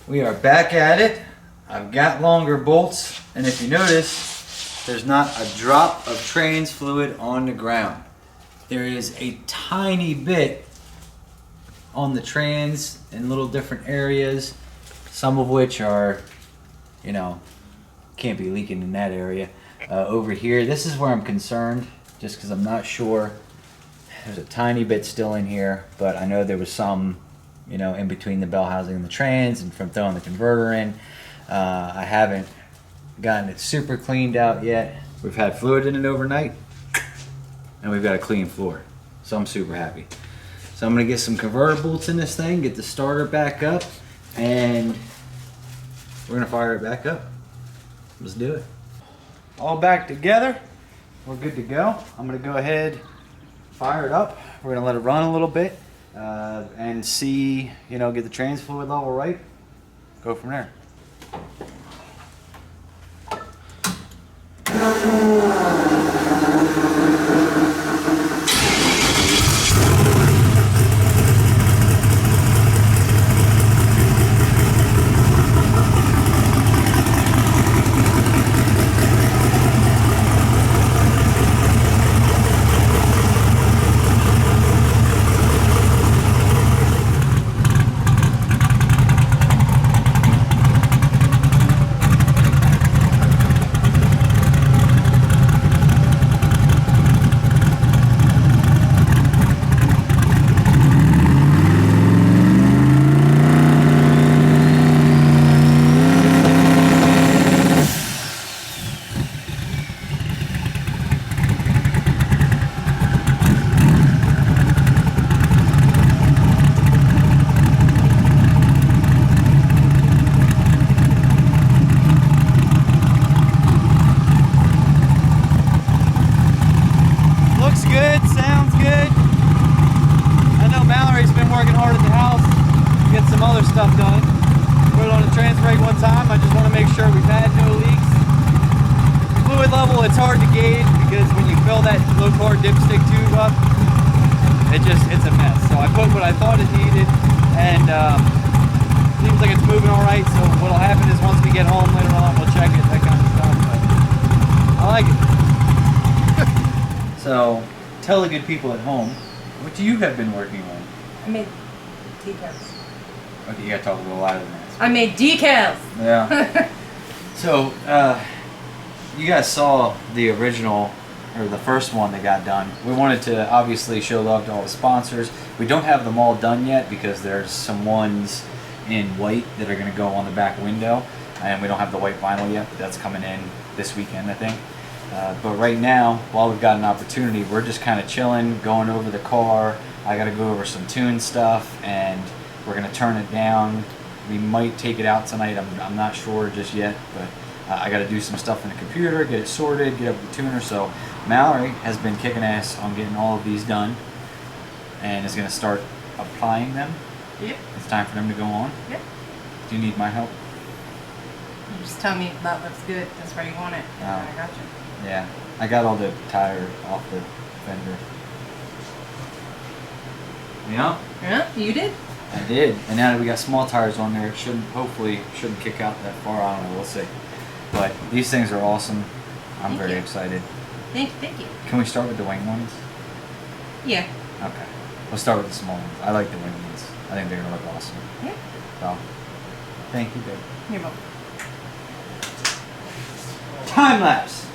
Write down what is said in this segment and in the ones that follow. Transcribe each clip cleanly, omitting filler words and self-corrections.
We are back at it. I've got longer bolts, and if you notice, there's not a drop of trans fluid on the ground. There is a tiny bit on the trans in little different areas, some of which are, you know, can't be leaking in that area. Over here, this is where I'm concerned, just because I'm not sure. There's a tiny bit still in here, but I know there was some, you know, in between the bell housing and the trans and from throwing the converter in. I haven't gotten it super cleaned out yet. We've had fluid in it overnight, and we've got a clean floor, so I'm super happy. So I'm gonna get some converter bolts in this thing, get the starter back up, and we're gonna fire it back up. Let's do it. All back together, we're good to go. I'm gonna go ahead, fire it up. We're gonna let it run a little bit and see, you know, get the trans fluid level right. Go from there. It's hard to gauge because when you fill that LucoreRacing dipstick tube up, it's a mess. So I put what I thought it needed, and seems like it's moving all right. So what'll happen is once we get home later on, we'll check it, that kind of stuff. But I like it. So tell the good people at home, what do you have been working on? I made decals. Okay, you gotta talk a little louder than that. I made decals. Yeah. So. You guys saw the original, or the first one that got done. We wanted to obviously show love to all the sponsors. We don't have them all done yet because there's some ones in white that are going to go on the back window, and we don't have the white vinyl yet, but that's coming in this weekend, I think. But right now, while we've got an opportunity, we're just kind of chilling, going over the car. I got to go over some tune stuff, and we're going to turn it down. We might take it out tonight. I'm not sure just yet, but I got to do some stuff in the computer, get it sorted, get up the tuner. So Mallory has been kicking ass on getting all of these done and is going to start applying them. Yep. It's time for them to go on. Yep. Do you need my help? You just tell me if that looks good. That's where you want it. I got you. Yeah. I got all the tire off the fender. Yeah? Yeah? You did? I did. And now that we got small tires on there, it hopefully shouldn't kick out that far. I don't know. We'll see. But these things are awesome. I'm very excited. Thank you. Can we start with the wing ones? Yeah. Okay. We'll start with the small ones. I like the wing ones. I think they're going to look awesome. Yeah. So, thank you, babe. You're welcome. Time lapse.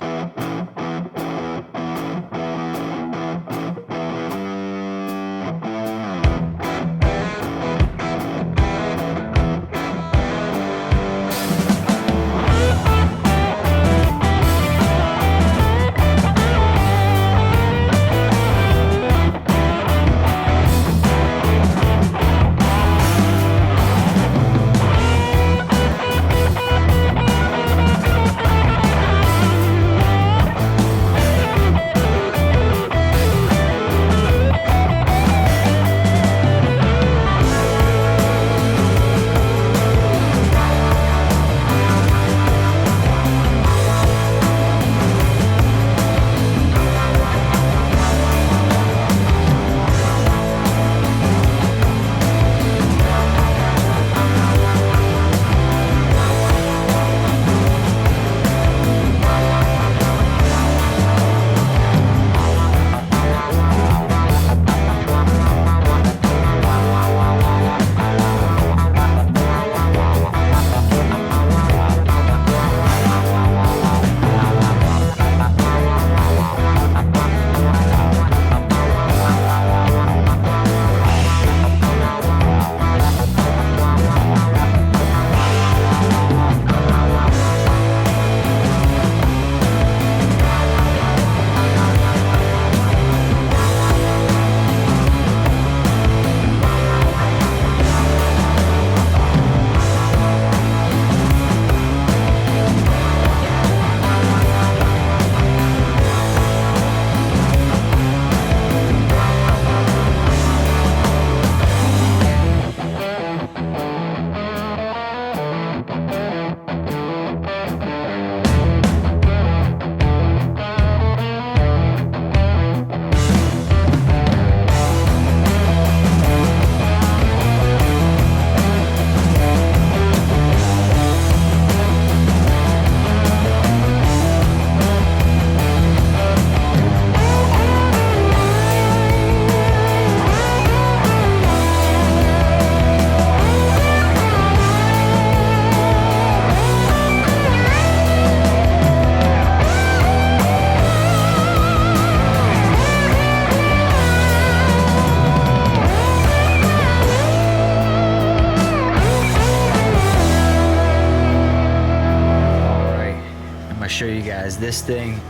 guys, this thing,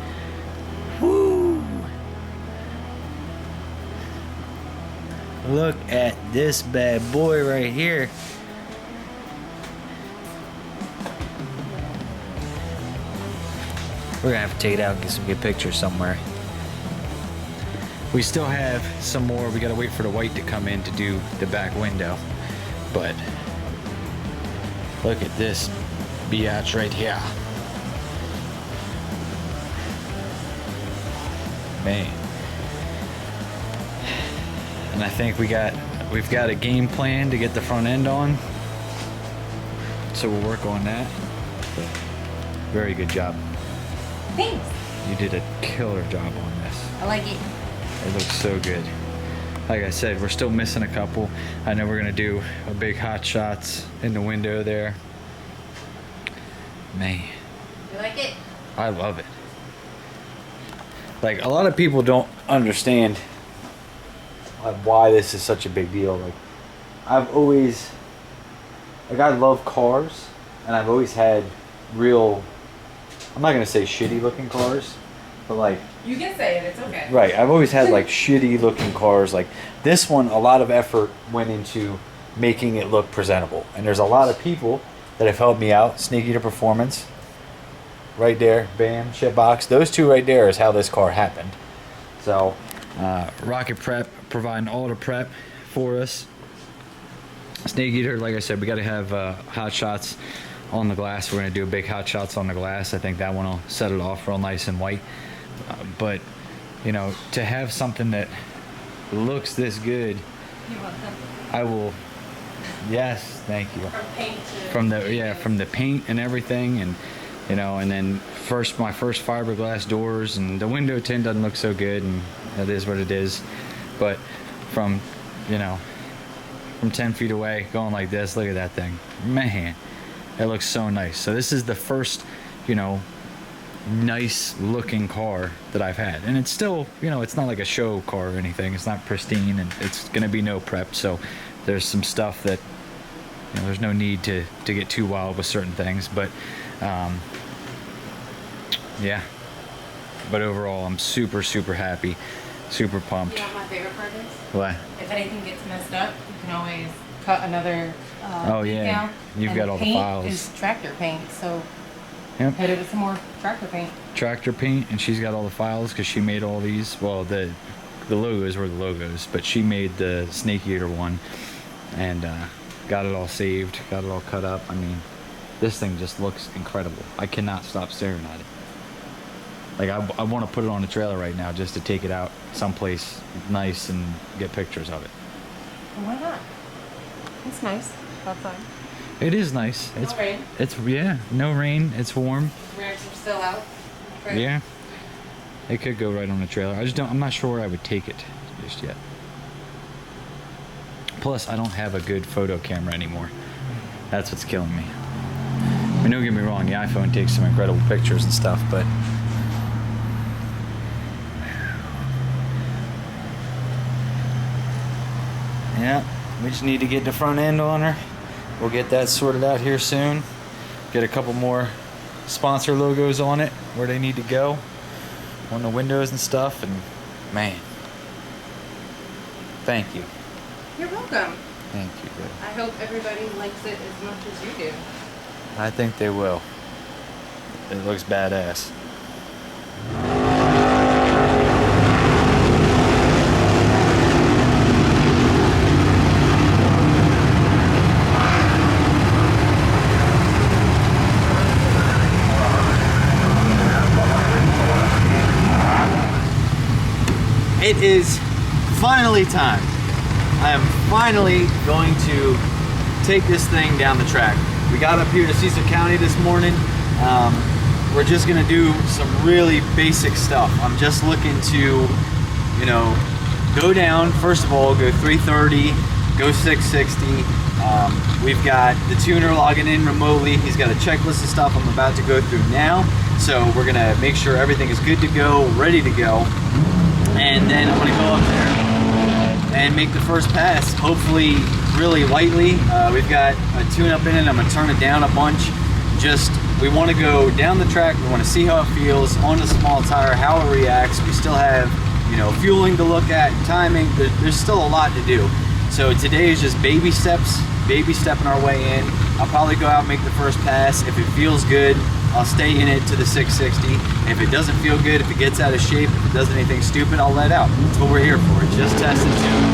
woo! Look at this bad boy right here. We're gonna have to take it out and get some good pictures somewhere. We still have some more. We gotta wait for the white to come in to do the back window. But look at this biatch right here. Man. And I think we've got a game plan to get the front end on. So we'll work on that. Very good job. Thanks. You did a killer job on this. I like it. It looks so good. Like I said, we're still missing a couple. I know we're gonna do a big hot shots in the window there. Man. You like it? I love it. Like, a lot of people don't understand why this is such a big deal. Like, I've always, like, I love cars, and I've always had real, I'm not gonna say shitty looking cars, but like, You can say it, it's okay. right, I've always had like shitty looking cars. Like this one, a lot of effort went into making it look presentable, and there's a lot of people that have helped me out. Snake Eater Performance, right there, bam, SHITBOX. Those two right there is how this car happened. So, Rocket Prep providing all the prep for us. Snake Eater, like I said, we got to have hot shots on the glass. We're going to do a big hot shots on the glass. I think that one will set it off real nice and white. But, you know, to have something that looks this good, You want them? I will. Yes, thank you. From paint to... From the paint and everything, and you know, and then my first fiberglass doors, and the window tint doesn't look so good, and that is what it is. But from, you know, from 10 feet away, going like this, look at that thing, man, it looks so nice. So this is the first, you know, nice looking car that I've had, and it's still, you know, it's not like a show car or anything. It's not pristine, and it's gonna be no prep. So there's some stuff that, you know, there's no need to get too wild with certain things, but yeah. But overall, I'm super happy, super pumped. You know what my favorite part is? What? If anything gets messed up, you can always cut another Oh yeah, decal, you've and got all the paint files. is tractor paint, so Yep. hit it with some more tractor paint. Tractor paint, and she's got all the files because she made all these. Well, the logos were the logos, but she made the Snake Eater one, and got it all saved, got it all cut up. I mean, this thing just looks incredible. I cannot stop staring at it. Like, I want to put it on the trailer right now just to take it out someplace nice and get pictures of it. Well, why not? It's nice outside. It is nice. No rain. It's yeah, no rain. It's warm. Rares are still out. Right. Yeah. It could go right on the trailer. I'm not sure where I would take it just yet. Plus, I don't have a good photo camera anymore. That's what's killing me. I mean, don't get me wrong, the iPhone takes some incredible pictures and stuff, but yeah, we just need to get the front end on her. We'll get that sorted out here soon. Get a couple more sponsor logos on it where they need to go on the windows and stuff, and man, thank you. You're welcome. Thank you, good. I hope everybody likes it as much as you do. I think they will. It looks badass. It is finally time. I am finally going to take this thing down the track. We got up here to Cecil County this morning. We're just gonna do some really basic stuff. I'm just looking to, you know, go down, first of all, go 330, go 660. We've got the tuner logging in remotely. He's got a checklist of stuff I'm about to go through now. So we're gonna make sure everything is good to go, ready to go. And then I'm gonna go up there and make the first pass, hopefully really lightly. We've got a tune-up in it. I'm gonna turn it down a bunch we want to go down the track. We want to see how it feels on a small tire, how it reacts. We still have, you know, fueling to look at, timing. There's still a lot to do. So today is just baby steps, baby stepping our way in. I'll probably go out and make the first pass. If it feels good, I'll stay in it to the 660. If it doesn't feel good, if it gets out of shape, if it does anything stupid, I'll let out. That's what we're here for. Just test and tune.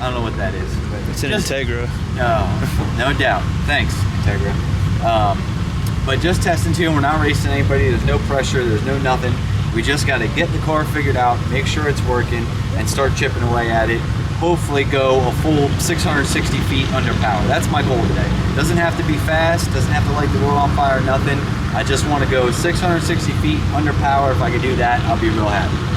I don't know what that is. But It's an Integra. No doubt. Thanks, Integra. But just test and tune. We're not racing anybody. There's no pressure. There's no nothing. We just got to get the car figured out, make sure it's working, and start chipping away at it. Hopefully go a full 660 feet under power. That's my goal today. Doesn't have to be fast, doesn't have to light the world on fire, nothing. I just want to go 660 feet under power. If I can do that, I'll be real happy.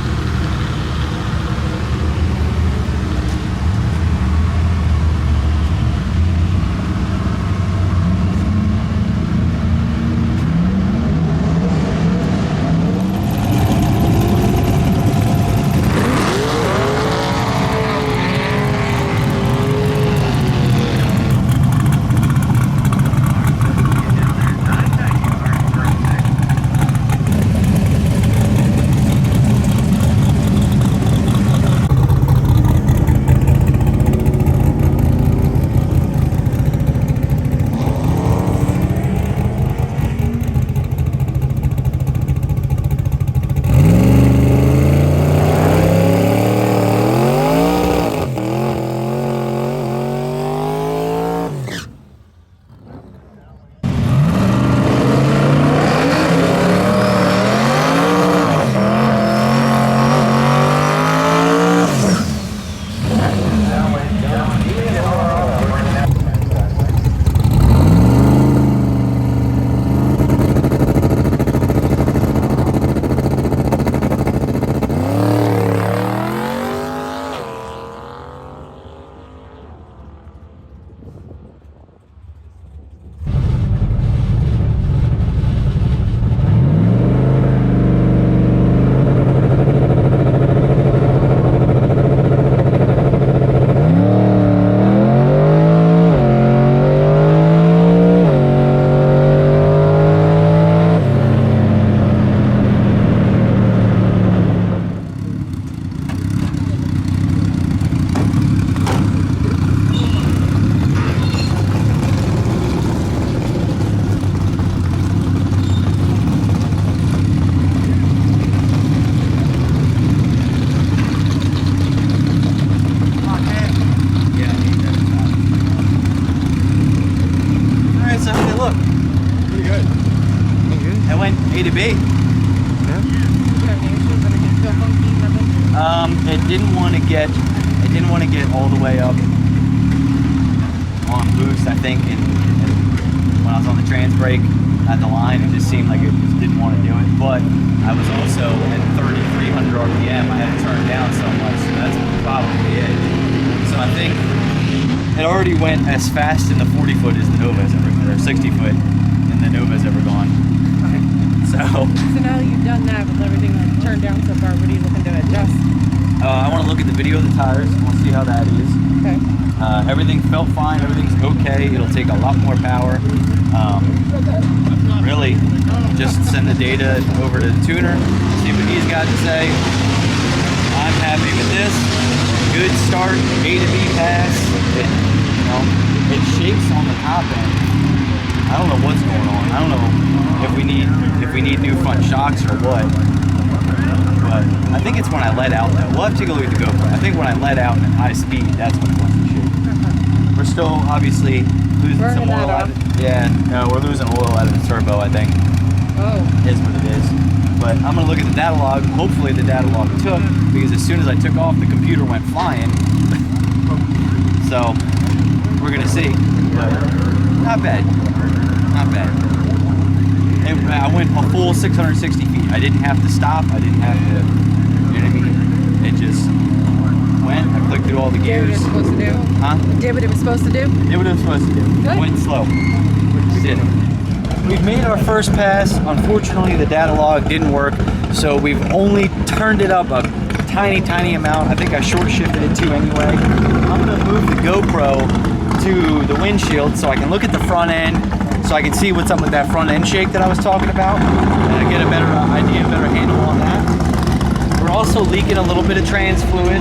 A to B. It didn't want to get all the way up on boost. I think, and when I was on the trans brake at the line, it just seemed like it just didn't want to do it. But I was also at 3,300 RPM. I had to turn down so much, so that's probably it. So I think it already went as fast in the 40 foot as the Nova's ever, or 60 foot, and the Nova's ever gone. So now that you've done that with everything that's turned down so far, what are you looking to adjust? I want to look at the video of the tires. I want to see how that is. Okay. Everything felt fine. Everything's okay. It'll take a lot more power. Really, just send the data over to the tuner, see what he's got to say. I'm happy with this. Good start, A to B pass. It shakes on the top end. I don't know what's going on. I don't know if we need new front shocks or what. But I think it's when I let out though. We'll have to take a look at the GoPro. I think when I let out at high speed, that's when it wants to shake. We're still obviously losing some oil out of it. Yeah, no, we're losing oil out of the turbo, I think. Oh. Is what it is. But I'm gonna look at the data log. Hopefully the data log took, because as soon as I took off, the computer went flying. So we're gonna see. But not bad. Not bad. I went a full 660 feet. I didn't have to stop. I didn't have to, you know what I mean? It just went. I clicked through all the gears. Did what it was supposed to do? Huh? Did what it was supposed to do? Did what it was supposed to do. Good. Went slow. Did it. We've made our first pass. Unfortunately, the data log didn't work, so we've only turned it up a tiny amount. I think I short shifted it too anyway. I'm gonna move the GoPro to the windshield so I can look at the front end, so I can see what's up with that front end shake that I was talking about, and get a better idea, a better handle on that. We're also leaking a little bit of trans fluid.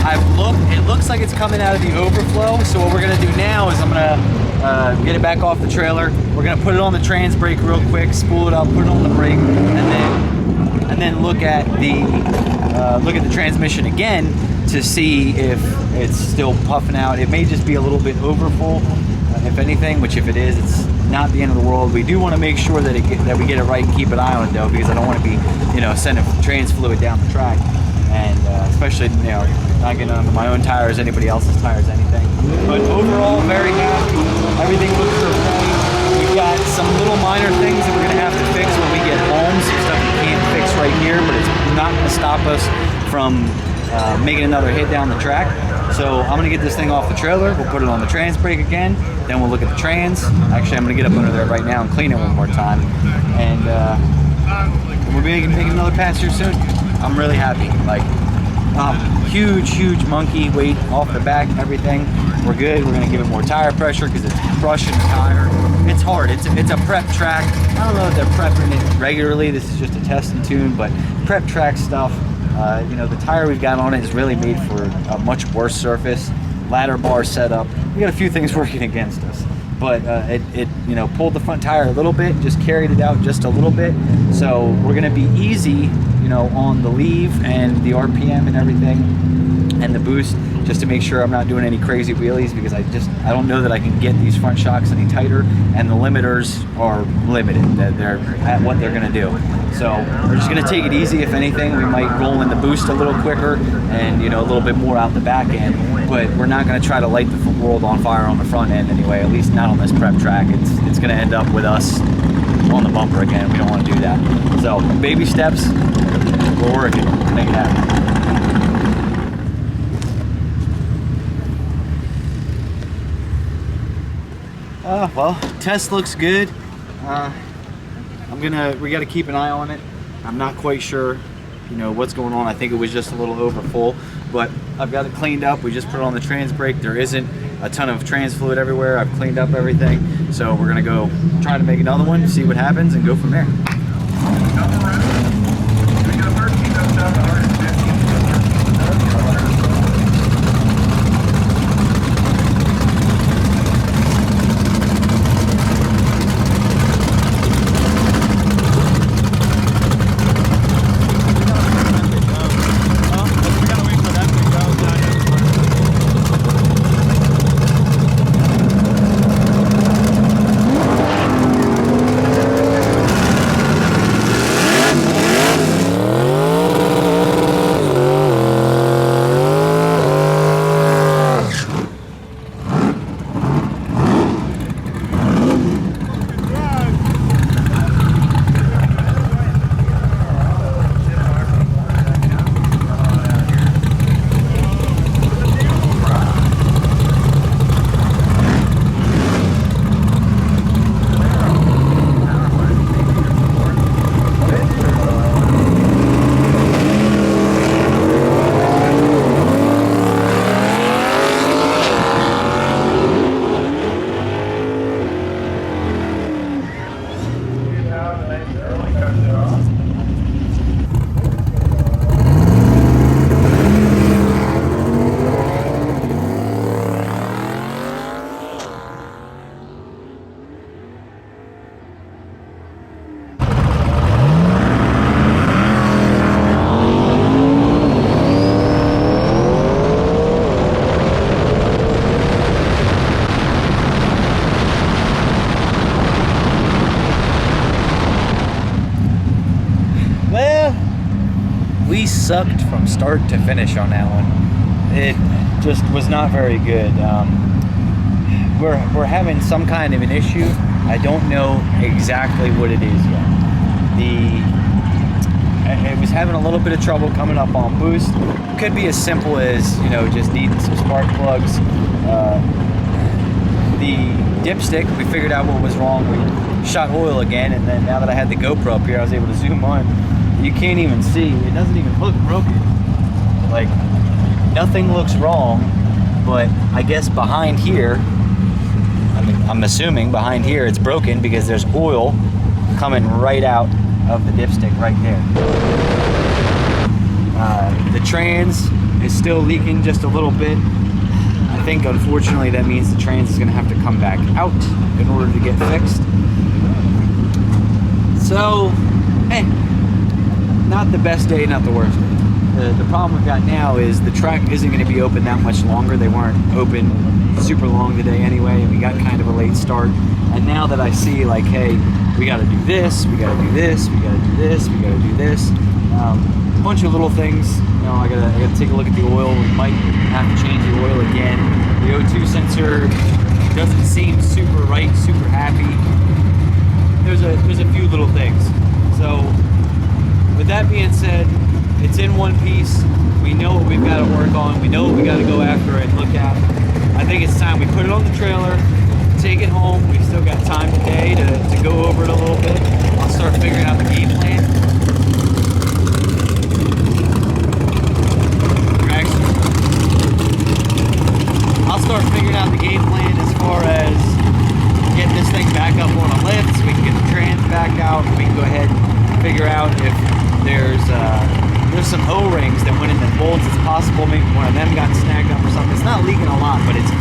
It looks like it's coming out of the overflow, so what we're gonna do now is I'm gonna get it back off the trailer. We're gonna put it on the trans brake real quick, spool it up, put it on the brake, and then look at the transmission again to see if it's still puffing out. It may just be a little bit overfull, if anything, which if it is, it's not the end of the world. We do want to make sure that we get it right and keep an eye on it though, because I don't want to be, sending trans fluid down the track, and especially, not getting under my own tires, anybody else's tires, anything. But overall, very happy. Everything looks okay. We've got some little minor things that we're gonna have to fix when we get home. Some stuff we can't fix right here, but it's not gonna stop us from making another hit down the track. So I'm gonna get this thing off the trailer. We'll put it on the trans brake again. Then we'll look at the trans. Actually, I'm gonna get up under there right now and clean it one more time. And we'll be making another pass here soon. I'm really happy. Like, huge monkey weight off the back, everything. We're good. We're gonna give it more tire pressure because it's crushing the tire. It's hard. It's a prep track. I don't know if they're prepping it regularly. This is just a test and tune, but prep track stuff. The tire we've got on it is really made for a much worse surface. Ladder bar setup. We got a few things working against us, but it pulled the front tire a little bit, just carried it out just a little bit. So we're gonna be easy, on the leave and the RPM and everything, and the boost, just to make sure I'm not doing any crazy wheelies, because I don't know that I can get these front shocks any tighter, and the limiters are limited. They're at what they're gonna do. So we're just gonna take it easy. If anything, we might roll in the boost a little quicker and a little bit more out the back end, but we're not gonna try to light the world on fire on the front end anyway, at least not on this prep track. It's gonna end up with us on the bumper again. We don't want to do that. So baby steps, we're working to make it happen. Well, test looks good. We got to keep an eye on it. I'm not quite sure, what's going on. I think it was just a little overfull, but I've got it cleaned up. We just put it on the trans brake. There isn't a ton of trans fluid everywhere. I've cleaned up everything. So we're gonna go try to make another one, see what happens, and go from there. We sucked from start to finish on that one. It just was not very good. We're having some kind of an issue. I don't know exactly what it is yet. It was having a little bit of trouble coming up on boost. Could be as simple as, just needing some spark plugs. The dipstick, we figured out what was wrong. We shot oil again, and then now that I had the GoPro up here, I was able to zoom on. You can't even see. It doesn't even look broken. Like, nothing looks wrong, but I guess behind here, I'm assuming behind here it's broken because there's oil coming right out of the dipstick right there. The trans is still leaking just a little bit. I think unfortunately that means the trans is gonna have to come back out in order to get fixed. So, hey, not the best day, not the worst day. The problem we've got now is the track isn't going to be open that much longer. They weren't open super long today anyway, and we got kind of a late start. And now that I see, like, hey, we got to do this, we got to do this, we got to do this, we got to do this, a bunch of little things. You know, I gotta take a look at the oil. We might have to change the oil again. The O2 sensor doesn't seem super right, super happy. There's a few little things. So, with that being said, it's in one piece. We know what we've got to work on. We know what we got to go after and look at. I think it's time we put it on the trailer, take it home. We've still got time today to go over it a little bit. I'll start figuring out the game plan. I'll start figuring out the game plan as far as getting this thing back up on a lift so we can get the trans back out. We can go ahead and figure out if there's some O-rings that went in the bolts. It's possible maybe one of them got snagged up or something. It's not leaking a lot, but it's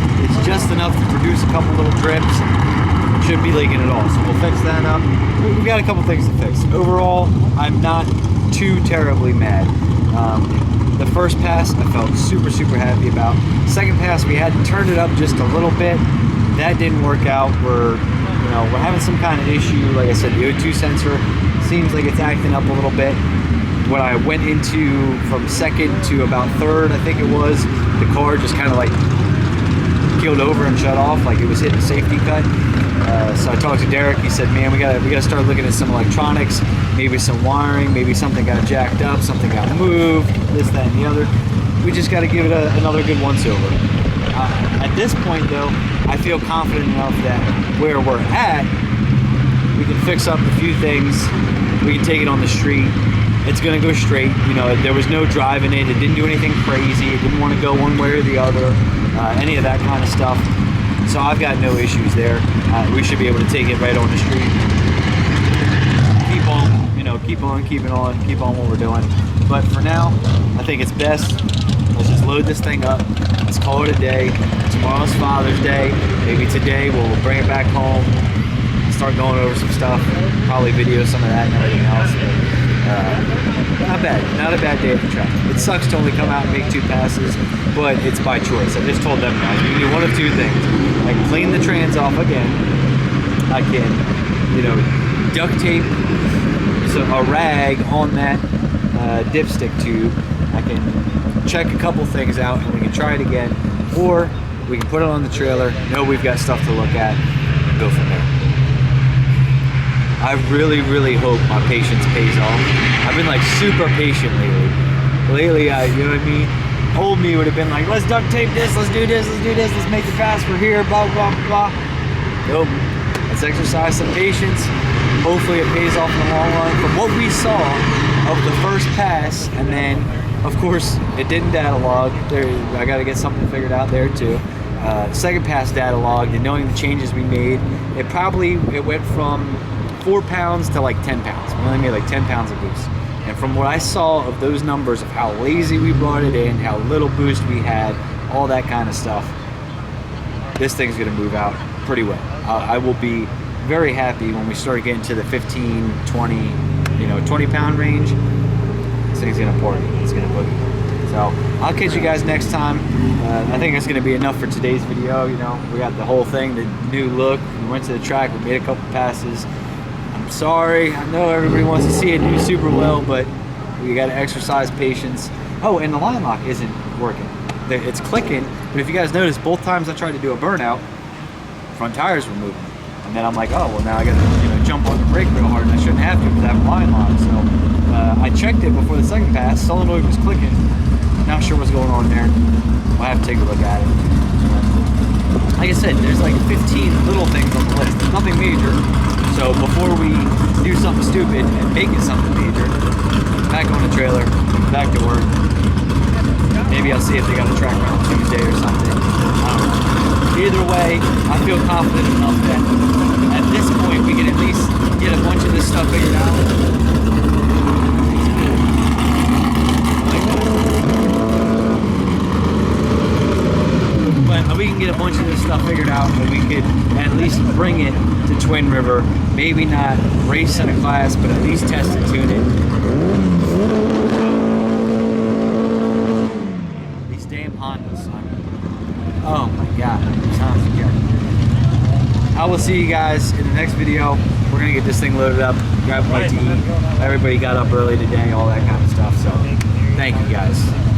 just enough to produce a couple little drips. It shouldn't be leaking at all, so we'll fix that up. We've got a couple things to fix. Overall, I'm not too terribly mad. The first pass I felt super happy about. Second pass we had turned it up just a little bit. That didn't work out. We're having some kind of issue. Like I said, the O2 sensor seems like it's acting up a little bit. When I went into from second to about third, I think it was, the car just kind of like keeled over and shut off, like it was hitting a safety cut. So I talked to Derek. He said, "Man, we gotta start looking at some electronics, maybe some wiring, maybe something got jacked up, something got moved, this, that, and the other. We just got to give it another good once over." At this point, though, I feel confident enough that where we're at, we can fix up a few things. We can take it on the street. It's gonna go straight. You know, there was no driving it. It didn't do anything crazy. It didn't want to go one way or the other. Any of that kind of stuff. So I've got no issues there. We should be able to take it right on the street. Keep on keeping on what we're doing. But for now, I think it's best. Let's just load this thing up. Let's call it a day. Tomorrow's Father's Day. Maybe today we'll bring it back home. Start going over some stuff. Probably video some of that and everything else. Not bad. Not a bad day at the track. It sucks to only come out and make 2 passes, but it's by choice. I just told them guys, you can do one of 2 things. I can clean the trans off again. I can, duct tape a rag on that dipstick tube. I can check a couple things out and we can try it again, or we can put it on the trailer, know we've got stuff to look at, and go from there. I really hope my patience pays off. I've been like super patient lately. You know what I mean? Old me would have been like, let's duct tape this, let's do this, let's make it fast, we're here, blah, blah, blah. Nope. Let's exercise some patience. Hopefully it pays off in the long run. From what we saw of the first pass, and then, of course, it didn't data log. I got to get something figured out there too. Second pass data logged, and knowing the changes we made, it went from 4 pounds to like 10 pounds. We only made like 10 pounds of boost. And from what I saw of those numbers of how lazy we brought it in, how little boost we had, all that kind of stuff, this thing's gonna move out pretty well. I will be very happy when we start getting to the 15, 20, 20 pound range. This thing's gonna party, it's gonna boogie. So I'll catch you guys next time. I think that's gonna be enough for today's video. We got the whole thing, the new look. We went to the track, we made a couple passes. I'm sorry, I know everybody wants to see it do super well, but we gotta exercise patience. Oh, and the line lock isn't working. It's clicking, but if you guys notice, both times I tried to do a burnout, front tires were moving. And then I'm like, oh, well now I gotta jump on the brake real hard, and I shouldn't have to because I have a line lock. So I checked it before the second pass, solenoid was clicking. Not sure what's going on there. I'll have to take a look at it. Like I said, there's like 15 little things on the list, nothing major. So before we do something stupid and make it something major, back on the trailer, back to work. Maybe I'll see if they got a track around Tuesday or something. I don't know. either way, I feel confident enough that at this point we can at least get a bunch of this stuff figured out. But we can get a bunch of this stuff figured out, and we could at least bring it to Twin River. Maybe not race in a class, but at least test and tune it. These damn Hondas, son. Oh my God, sounds good. I will see you guys in the next video. We're gonna get this thing loaded up, grab a bite to eat. Everybody got up early today, all that kind of stuff. So, thank you guys.